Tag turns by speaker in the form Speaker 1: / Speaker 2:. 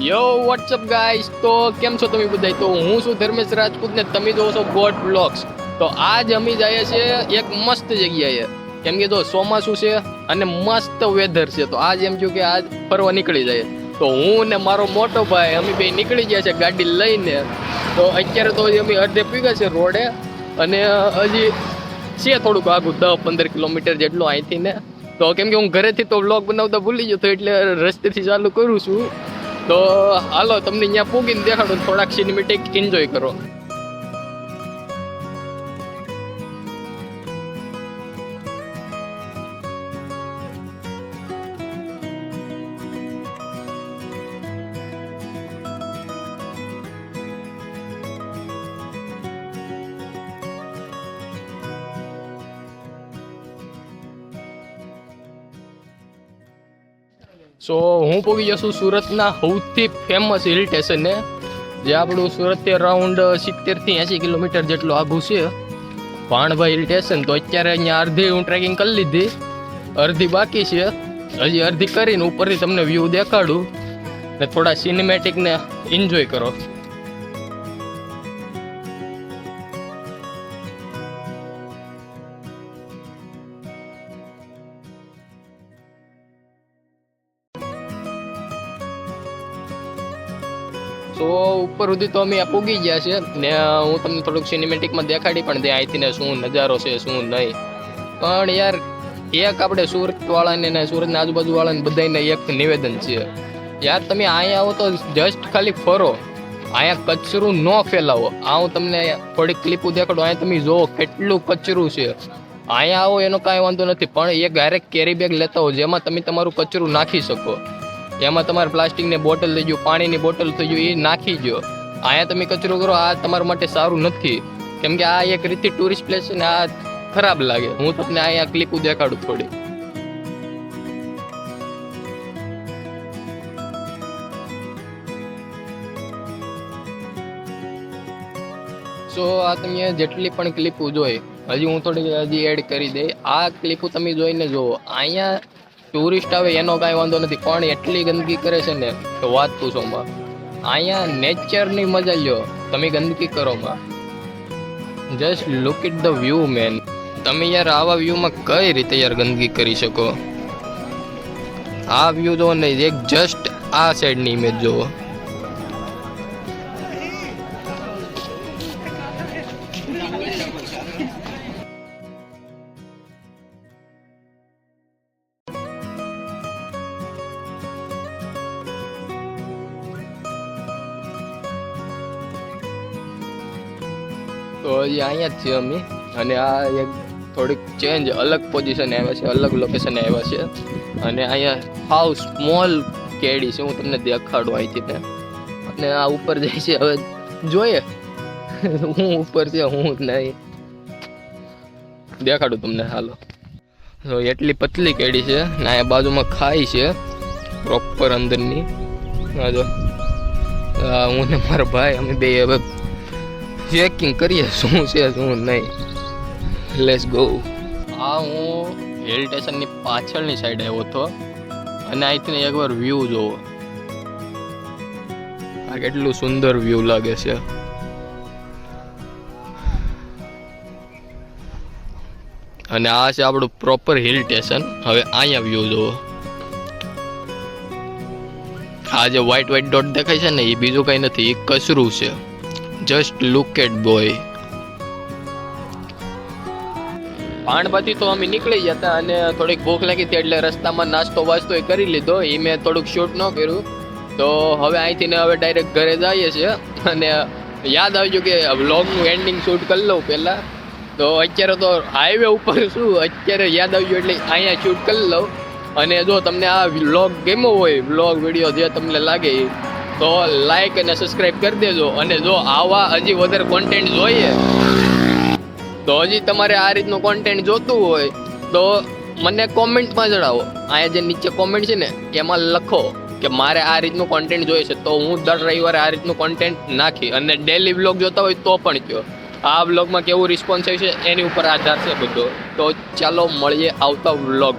Speaker 1: યો WhatsApp guys, તો કેમ છો તમે બધા? તો હું છું ધર્મેશ રાજપૂત ને તમે જોવો છો ગોડ બ્લોગ્સ. તો આજ અમે જઈએ છીએ એક મસ્ત જગ્યાએ, કેમ કે જો ચોમાસું છે અને મસ્ત વેધર છે. તો આજ એમ થયું કે આજ ફરવા નીકળી જાય. તો હું ને મારો મોટો ભાઈ અમે બે નીકળી ગયા છે ગાડી લઈને. તો અત્યારે તો અમે અડધે પીગા છે રોડે, અને હજી છે થોડુંક આગું 10-15 કિલોમીટર જેટલું અહીંથી ને. તો કેમ કે હું ઘરેથી તો વ્લોગ બનાવતા ભૂલી ગયો, તો એટલે રસ્તેથી ચાલુ કરું છું. તો હાલો તમને અહીંયા પૂગીને દેખાડું, થોડાક સિનેમેટિક એન્જોય કરો. સો હું પહોંચી જશું સુરતના સૌથી ફેમસ હિલ સ્ટેશને, જે આપણું સુરતથી અરાઉન્ડ 70 થી 80 કિલોમીટર જેટલું આઘું છે, ભાણભાઈ હિલ સ્ટેશન. તો અત્યારે અહીંયા અડધી હું ટ્રેકિંગ કરી લીધી, અડધી બાકી છે. હજી અડધી કરીને ઉપરથી તમને વ્યૂ દેખાડું ને થોડા સિનેમેટિકને એન્જોય કરો. તો ઉપર સુધી તો અમે પૂગી ગયા છે ને હું તમને થોડુંક સિનેમેટિકમાં દેખાડી પણ દે અહીંથી ને શું નજારો છે શું નહીં. પણ યાર એક આપણે સુરતવાળાને ને સુરતના આજુબાજુવાળાને બધાને એક નિવેદન છે, યાર તમે અહીંયા આવો તો જસ્ટ ખાલી ફરો, અહીંયા કચરું ન ફેલાવો. આ હું તમને થોડીક ક્લિપો દેખાડું, અહીંયા તમે જુઓ કેટલું કચરું છે. અહીંયા આવો એનો કાંઈ વાંધો નથી, પણ એક ડાયરેક્ટ કેરી બેગ લેતા હો જેમાં તમે તમારું કચરું નાખી શકો. એમાં તમારે પ્લાસ્ટિકની બોટલ થઈ ગયું, પાણીની બોટલ થઈ ગયું, એ નાખી દો. અહીંયા તમે કચરો કરો, આ તમારા માટે સારું નથી. કેમ કે આ એક રીતે ટુરિસ્ટ પ્લેસ છે ને આ ખરાબ લાગે. હું તમને અહીંયા ક્લિપો દેખાડું થોડી. સો આ તમે જેટલી પણ ક્લિપો જોઈ, હજી હું થોડી હજી એડ કરી દઈ. આ ક્લિપો તમે જોઈને જુઓ, અહીંયા ટુરિસ્ટ આવે એનો કાંઈ વાંધો નથી, પણ એટલી ગંદકી કરે છે ને તો વાત પૂછોમાં. અહીંયા નેચરની મજા લ્યો, તમે ગંદકી કરોમાં. Just look it the view man. તમે યાર આવા વ્યૂમાં કઈ રીતે યાર ગંદકી કરી શકો? આ વ્યૂ જોવો ને, એક જસ્ટ આ સાઈડની ઇમેજ જોવો. તો હજી અહીંયા જ છીએ અમે, અને આ એક થોડીક ચેન્જ અલગ પોઝિશન આવ્યા છે, અલગ લોકેશન આવ્યા છે. અને અહીંયા હાઉ સ્મોલ કેડી છે, હું તમને દેખાડું અહીંથી ને. અને આ ઉપર જાય છે, હવે જોઈએ હું ઉપર છે હું નહીં દેખાડું તમને. હાલો, તો એટલી પતલી કેડી છે ને અહીંયા બાજુમાં ખાઈ છે પ્રોપર અંદરની. હા જો હું ને મારા ભાઈ અમે બે હવે ચેકિંગ કરીએ શું છે શું નહીં. Let's go. આ હું હિલ સ્ટેશનની પાછળની સાઈડ આવ્યો હતો, અને અહીંથી એકવાર વ્યૂ જોવો. આ કેટલું સુંદર વ્યૂ લાગે છે. અને આ છે આપણું પ્રોપર હિલ સ્ટેશન. હવે અહીંયા વ્યૂ જોવો. આ જે વ્હાઈટ વ્હાઈટ ડોટ દેખાય છે ને, એ બીજું કંઈ નથી, એ કચરું છે. Just look at boy. પાણબાથી તો અમે નીકળી ગયા હતા, અને થોડીક ભૂખ લાગી હતી એટલે રસ્તામાં નાસ્તો વાસ્તો એ કરી લીધો. એ મેં થોડુંક શૂટ ન કર્યું. તો હવે અહીંથી ને હવે ડાયરેક્ટ ઘરે જઈએ છીએ. અને યાદ આવ્યું કે વ્લોગનું એન્ડિંગ શૂટ કરી લઉં પહેલાં. તો અત્યારે તો હાઈવે ઉપર છું, અત્યારે યાદ આવ્યું એટલે અહીંયા શૂટ કરી લઉં. અને જો તમને આ વ્લોગ ગમ્યો હોય, વ્લોગ વિડીયો જે તમને લાગે તો લાઈક અને સબસ્ક્રાઈબ કરી દેજો. અને જો આવા હજી વધારે કોન્ટેન્ટ જોઈએ, તો હજી તમારે આ રીતનું કોન્ટેન્ટ જોતું હોય તો મને કોમેન્ટમાં જણાવો. અહીંયા જે નીચે કોમેન્ટ છે ને એમાં લખો કે મારે આ રીતનું કોન્ટેન્ટ જોઈએ છે, તો હું દર રવિવારે આ રીતનું કોન્ટેન્ટ નાખી. અને ડેલી વ્લોગ જોતા હોય તો પણ કહો. આ વ્લોગમાં કેવું રિસ્પોન્સ છે એની ઉપર આધાર છે બધો. તો ચાલો મળીએ આવતા વ્લોગ.